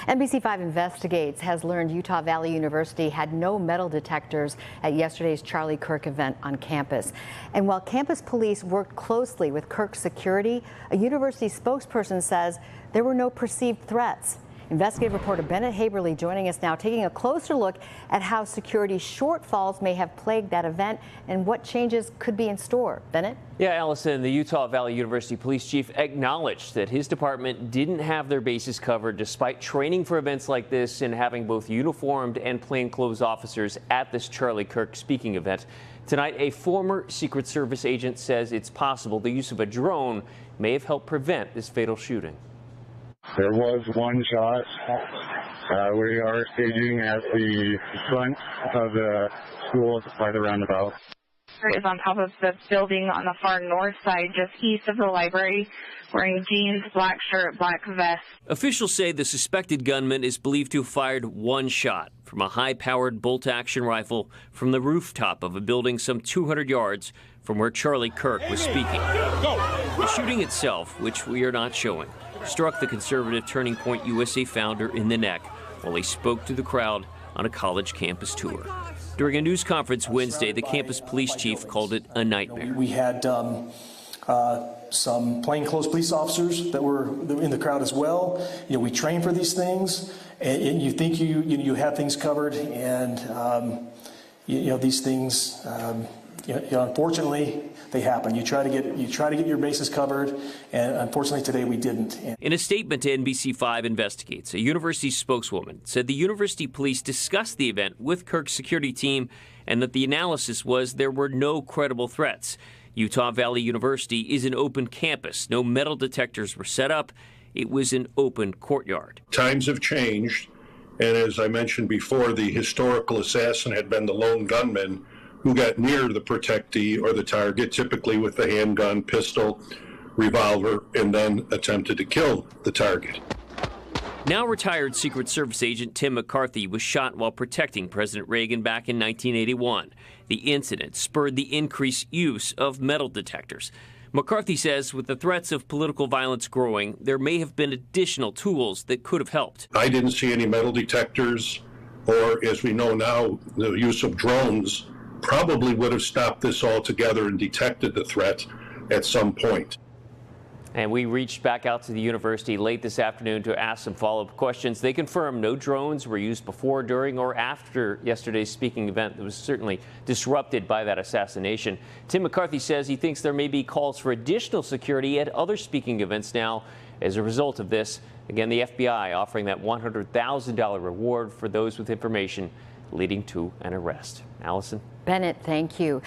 NBC5 Investigates has learned Utah Valley University had no metal detectors at yesterday's Charlie Kirk event on campus. And while campus police worked closely with Kirk's security, a university spokesperson says there were no perceived threats. Investigative reporter Bennett Haberly joining us now, taking a closer look at how security shortfalls may have plagued that event and what changes could be in store. Bennett? Yeah, Allison, the Utah Valley University police chief acknowledged that his department didn't have their bases covered despite training for events like this and having both uniformed and plainclothes officers at this Charlie Kirk speaking event. Tonight, a former Secret Service agent says it's possible the use of a drone may have helped prevent this fatal shooting. There was one shot. We are staging at the front of the school by the roundabout. Is on top of the building on the far north side, just east of the library, wearing jeans, black shirt, black vest. Officials say the suspected gunman is believed to have fired one shot from a high-powered bolt-action rifle from the rooftop of a building some 200 yards from where Charlie Kirk was speaking. The shooting itself, which we are not showing, struck the conservative Turning Point USA founder in the neck while he spoke to the crowd on a college campus tour. During a news conference Wednesday, the campus police chief called it a nightmare. We had some plainclothes police officers that were in the crowd as well. You know, we train for these things, and you think you have things covered, and these things. Unfortunately, they happen. You try to get your bases covered, and unfortunately today we didn't. In a statement to NBC5 Investigates, a university spokeswoman said the university police discussed the event with Kirk's security team and that the analysis was there were no credible threats. Utah Valley University is an open campus. No metal detectors were set up. It was an open courtyard. Times have changed, and as I mentioned before, the historical assassin had been the lone gunman who got near the protectee or the target, typically with a handgun, pistol, revolver, and then attempted to kill the target. Now retired Secret Service agent Tim McCarthy was shot while protecting President Reagan back in 1981. The incident spurred the increased use of metal detectors. McCarthy says with the threats of political violence growing, there may have been additional tools that could have helped. I didn't see any metal detectors, or as we know now, the use of drones probably would have stopped this altogether and detected the threat at some point. And we reached back out to the university late this afternoon to ask some follow-up questions. They confirmed no drones were used before, during, or after yesterday's speaking event that was certainly disrupted by that assassination. Tim McCarthy says he thinks there may be calls for additional security at other speaking events now as a result of this. Again, the FBI offering that $100,000 reward for those with information leading to an arrest. Allison? Bennett, thank you.